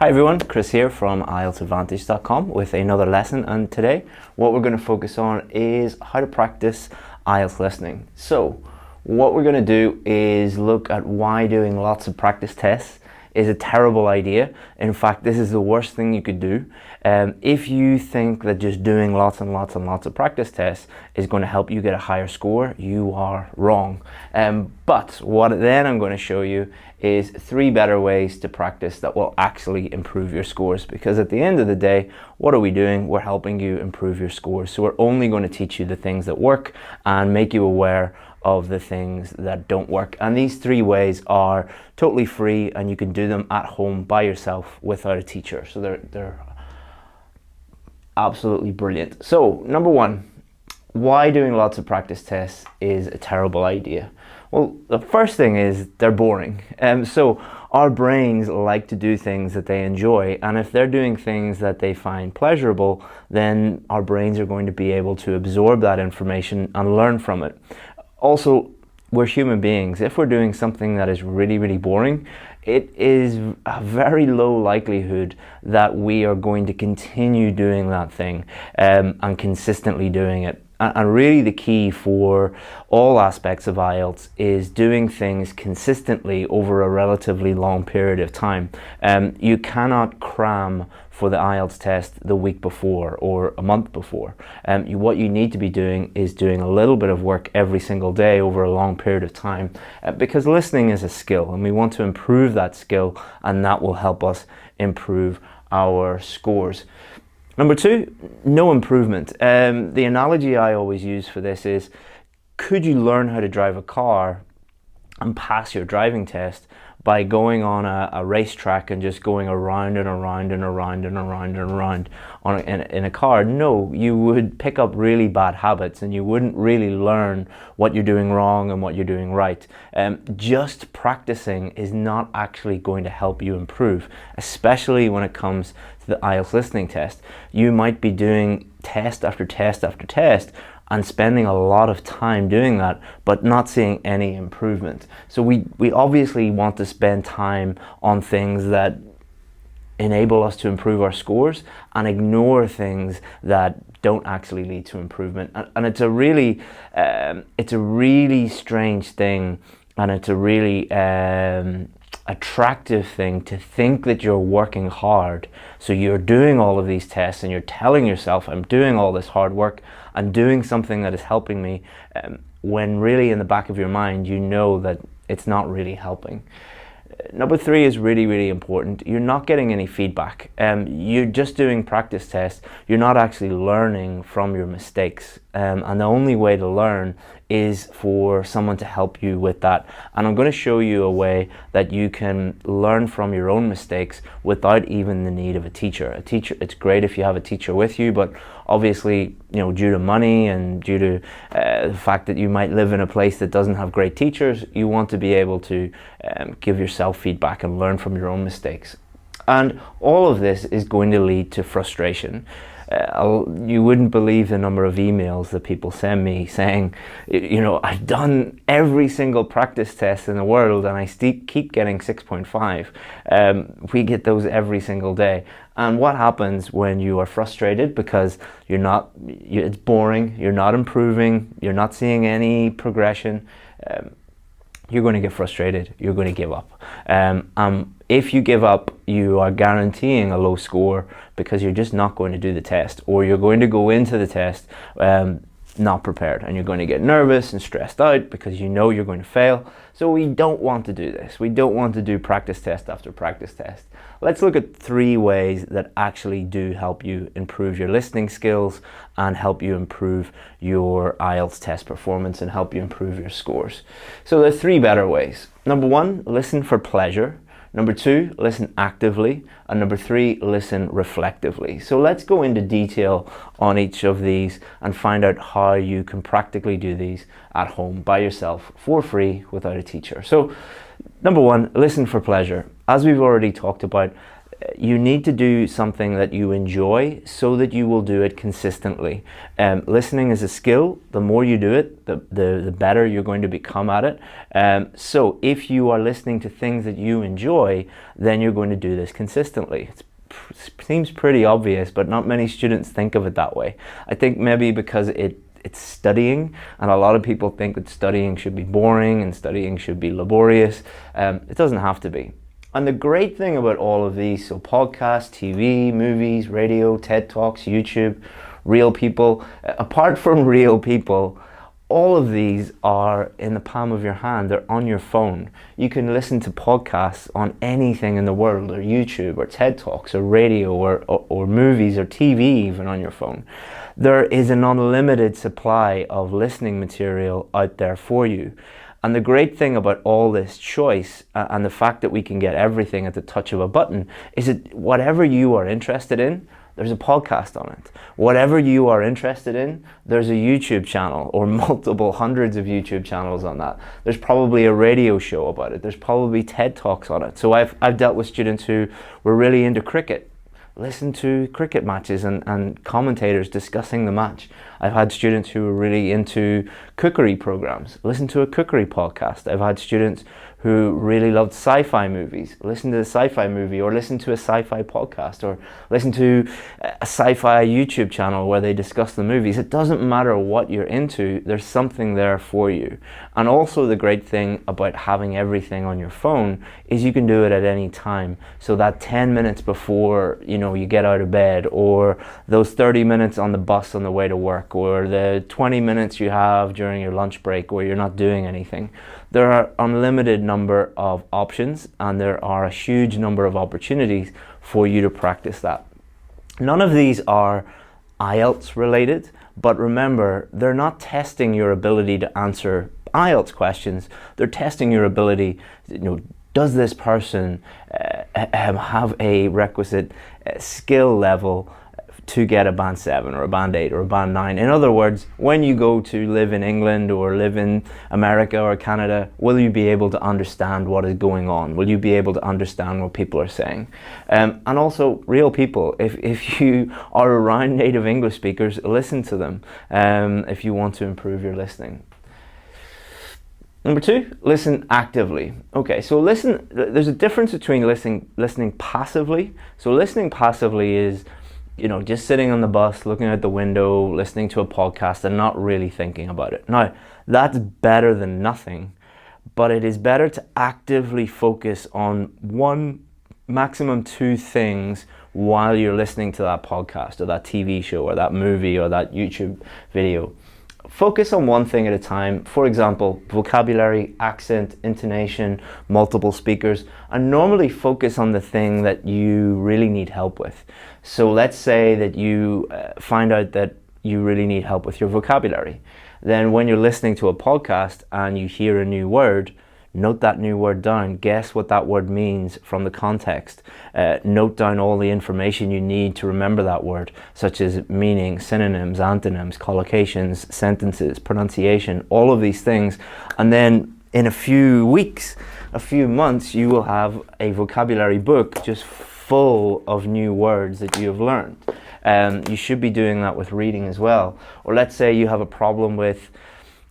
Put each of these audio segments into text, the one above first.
Hi everyone, Chris here from IELTSadvantage.com with another lesson, and today what we're going to focus on is how to practice IELTS listening. So what we're going to do is look at why doing lots of practice tests is a terrible idea. In fact, this is the worst thing you could do. If you think that just doing lots and lots and lots of practice tests is going to help you get a higher score, you are wrong. But what then I'm going to show you is 3 better ways to practice that will actually improve your scores, because at the end of the day, what are we doing? We're helping you improve your scores. So we're only going to teach you the things that work and make you aware of the things that don't work. And these 3 ways are totally free, and you can do them at home by yourself without a teacher. So they're absolutely brilliant. So number 1, why doing lots of practice tests is a terrible idea. Well, the first thing is they're boring. So our brains like to do things that they enjoy, and if they're doing things that they find pleasurable, then our brains are going to be able to absorb that information and learn from it. Also, we're human beings. If we're doing something that is really, really boring, it is a very low likelihood that we are going to continue doing that thing and consistently doing it. And really the key for all aspects of IELTS is doing things consistently over a relatively long period of time. You cannot cram for the IELTS test the week before or a month before. What you need to be doing is doing a little bit of work every single day over a long period of time, because listening is a skill and we want to improve that skill, and that will help us improve our scores. Number 2, no improvement. The analogy I always use for this is, could you learn how to drive a car and pass your driving test by going on a racetrack and just going around and around and around and around and around in a car? No, you would pick up really bad habits and you wouldn't really learn what you're doing wrong and what you're doing right. Just practicing is not actually going to help you improve, especially when it comes to the IELTS listening test. You might be doing test after test after test and spending a lot of time doing that, but not seeing any improvement. So we obviously want to spend time on things that enable us to improve our scores and ignore things that don't actually lead to improvement. And it's a really strange thing, and it's a really attractive thing to think that you're working hard. So you're doing all of these tests and you're telling yourself, I'm doing all this hard work, I'm doing something that is helping me, when really in the back of your mind you know that it's not really helping. Number 3 is really, really important. You're not getting any feedback. You're just doing practice tests. You're not actually learning from your mistakes. And the only way to learn is for someone to help you with that. And I'm going to show you a way that you can learn from your own mistakes without even the need of a teacher. It's great if you have a teacher with you, but obviously, due to money and due to the fact that you might live in a place that doesn't have great teachers, you want to be able to give yourself feedback and learn from your own mistakes. And all of this is going to lead to frustration. You wouldn't believe the number of emails that people send me saying, I've done every single practice test in the world and I keep getting 6.5. We get those every single day. And what happens when you are frustrated because it's boring, you're not improving, you're not seeing any progression? You're going to get frustrated, you're going to give up. If you give up, you are guaranteeing a low score, because you're just not going to do the test, or you're going to go into the test not prepared, and you're going to get nervous and stressed out because you know you're going to fail. So we don't want to do this. We don't want to do practice test after practice test. Let's look at 3 ways that actually do help you improve your listening skills and help you improve your IELTS test performance and help you improve your scores. So there are 3 better ways. Number 1, listen for pleasure. Number 2, listen actively. And number 3, listen reflectively. So let's go into detail on each of these and find out how you can practically do these at home by yourself for free without a teacher. So number 1, listen for pleasure. As we've already talked about, you need to do something that you enjoy so that you will do it consistently. Listening is a skill. The more you do it, the better you're going to become at it. So if you are listening to things that you enjoy, then you're going to do this consistently. It seems pretty obvious, but not many students think of it that way. I think maybe because it's studying, and a lot of people think that studying should be boring and studying should be laborious. It doesn't have to be. And the great thing about all of these, so podcasts, TV, movies, radio, TED Talks, YouTube, real people, apart from real people, all of these are in the palm of your hand. They're on your phone. You can listen to podcasts on anything in the world, or YouTube, or TED Talks, or radio, or movies, or TV even on your phone. There is an unlimited supply of listening material out there for you. And the great thing about all this choice and the fact that we can get everything at the touch of a button is that whatever you are interested in, there's a podcast on it. Whatever you are interested in, there's a YouTube channel, or multiple hundreds of YouTube channels on that. There's probably a radio show about it. There's probably TED Talks on it. So I've dealt with students who were really into cricket. Listen to cricket matches and commentators discussing the match. I've had students who are really into cookery programs. Listen to a cookery podcast. I've had students who really loved sci-fi movies. Listen to a sci-fi movie, or listen to a sci-fi podcast, or listen to a sci-fi YouTube channel where they discuss the movies. It doesn't matter what you're into, there's something there for you. And also the great thing about having everything on your phone is you can do it at any time. So that 10 minutes before you get out of bed, or those 30 minutes on the bus on the way to work, or the 20 minutes you have during your lunch break where you're not doing anything. There are unlimited number of options, and there are a huge number of opportunities for you to practice that. None of these are IELTS related, but remember, they're not testing your ability to answer IELTS questions. They're testing your ability, does this person have a requisite skill level to get a band 7 or a band 8 or a band 9. In other words, when you go to live in England or live in America or Canada, will you be able to understand what is going on? Will you be able to understand what people are saying? And also, real people, if you are around native English speakers, listen to them if you want to improve your listening. Number 2, listen actively. Okay, so listen, there's a difference between listening passively. So listening passively is just sitting on the bus, looking out the window, listening to a podcast and not really thinking about it. Now, that's better than nothing, but it is better to actively focus on one, maximum 2 things while you're listening to that podcast or that TV show or that movie or that YouTube video. Focus on one thing at a time. For example, vocabulary, accent, intonation, multiple speakers, and normally focus on the thing that you really need help with. So let's say that you find out that you really need help with your vocabulary. Then when you're listening to a podcast and you hear a new word, note that new word down. Guess what that word means from the context. Note down all the information you need to remember that word, such as meaning, synonyms, antonyms, collocations, sentences, pronunciation, all of these things. And then in a few weeks, a few months, you will have a vocabulary book just full of new words that you have learned. You should be doing that with reading as well. Or let's say you have a problem with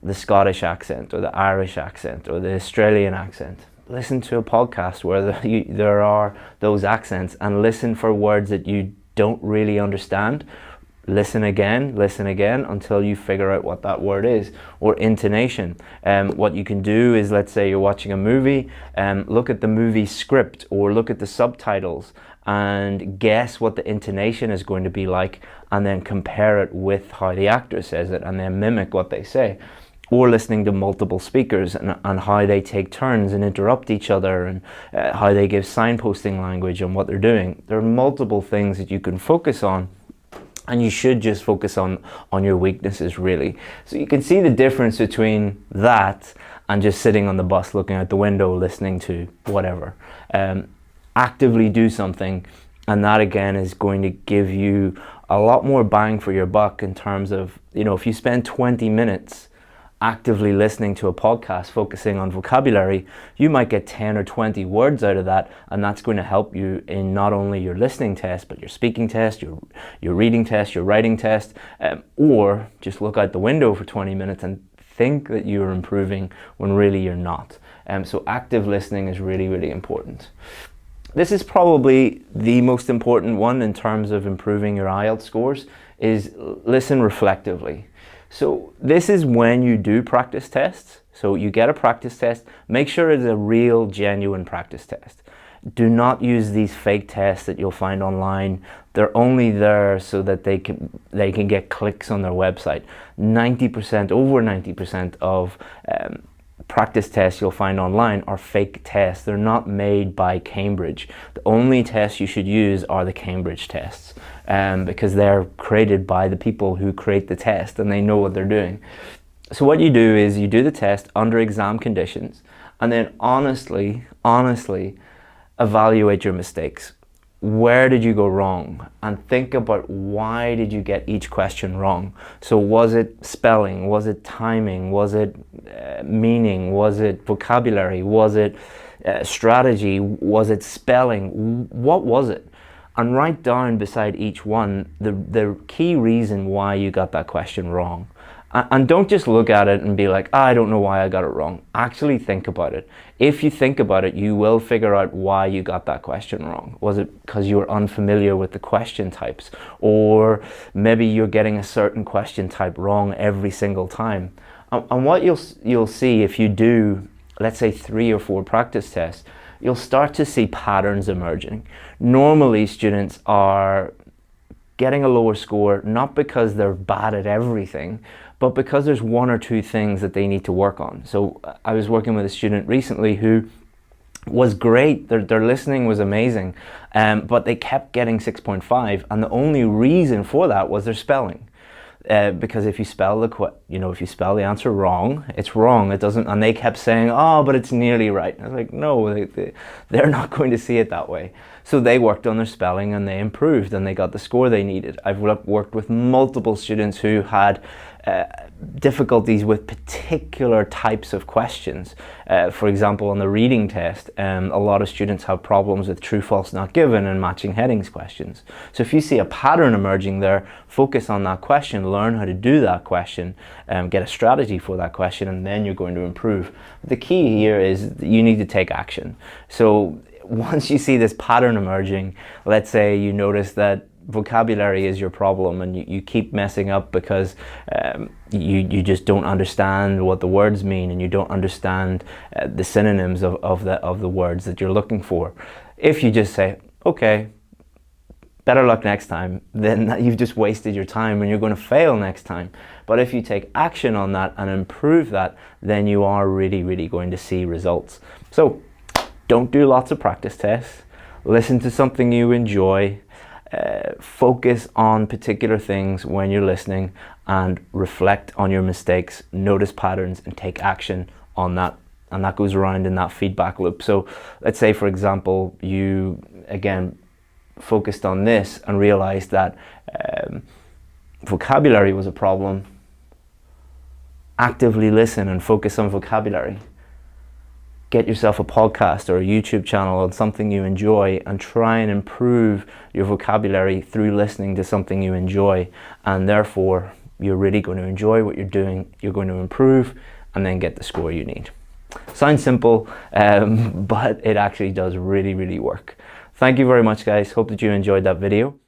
the Scottish accent or the Irish accent or the Australian accent. Listen to a podcast where there are those accents and listen for words that you don't really understand. Listen again until you figure out what that word is. Or intonation. What you can do is, let's say you're watching a movie, look at the movie script or look at the subtitles and guess what the intonation is going to be like, and then compare it with how the actor says it and then mimic what they say. Or listening to multiple speakers and how they take turns and interrupt each other, and how they give signposting language on what they're doing. There are multiple things that you can focus on, and you should just focus on your weaknesses, really. So you can see the difference between that and just sitting on the bus looking out the window listening to whatever. Actively do something, and that again is going to give you a lot more bang for your buck in terms of, if you spend 20 minutes actively listening to a podcast focusing on vocabulary, you might get 10 or 20 words out of that, and that's going to help you in not only your listening test, but your speaking test, your reading test, your writing test, or just look out the window for 20 minutes and think that you're improving when really you're not. So active listening is really, really important. This is probably the most important one in terms of improving your IELTS scores, is listen reflectively. So this is when you do practice tests. So you get a practice test, make sure it's a real, genuine practice test. Do not use these fake tests that you'll find online. They're only there so that they can get clicks on their website. 90%, over 90% of practice tests you'll find online are fake tests. They're not made by Cambridge. The only tests you should use are the Cambridge tests, because they're created by the people who create the test and they know what they're doing. So what you do is you do the test under exam conditions, and then honestly evaluate your mistakes. Where did you go wrong? And think about, why did you get each question wrong? So was it spelling? Was it timing? Was it meaning? Was it vocabulary? Was it strategy? Was it spelling? What was it? And write down beside each one the key reason why you got that question wrong. And don't just look at it and be like, I don't know why I got it wrong. Actually think about it. If you think about it, you will figure out why you got that question wrong. Was it because you were unfamiliar with the question types? Or maybe you're getting a certain question type wrong every single time. And what you'll see if you do, let's say 3 or 4 practice tests, you'll start to see patterns emerging. Normally students are getting a lower score not because they're bad at everything, but because there's 1 or 2 things that they need to work on. So I was working with a student recently who was great, their listening was amazing, but they kept getting 6.5, and the only reason for that was their spelling. Because if you spell if you spell the answer wrong, it's wrong. It doesn't, and they kept saying, "Oh, but it's nearly right." I was like, "No, they're not going to see it that way." So they worked on their spelling and they improved and they got the score they needed. I've worked with multiple students who had difficulties with particular types of questions. For example, on the reading test, a lot of students have problems with true, false, not given and matching headings questions. So if you see a pattern emerging there, focus on that question, learn how to do that question, get a strategy for that question, and then you're going to improve. The key here is you need to take action. So once you see this pattern emerging, let's say you notice that vocabulary is your problem and you keep messing up because you just don't understand what the words mean and you don't understand the synonyms of the words that you're looking for. If you just say, okay, better luck next time, then you've just wasted your time and you're going to fail next time. But if you take action on that and improve that, then you are really, really going to see results. So don't do lots of practice tests. Listen to something you enjoy. Focus on particular things when you're listening and reflect on your mistakes, notice patterns and take action on that, and that goes around in that feedback loop. So let's say, for example, you again focused on this and realized that vocabulary was a problem. Actively listen and focus on vocabulary. Get yourself a podcast or a YouTube channel on something you enjoy and try and improve your vocabulary through listening to something you enjoy, and therefore you're really going to enjoy what you're doing, you're going to improve and then get the score you need. Sounds simple, but it actually does really, really work. Thank you very much, guys. Hope that you enjoyed that video.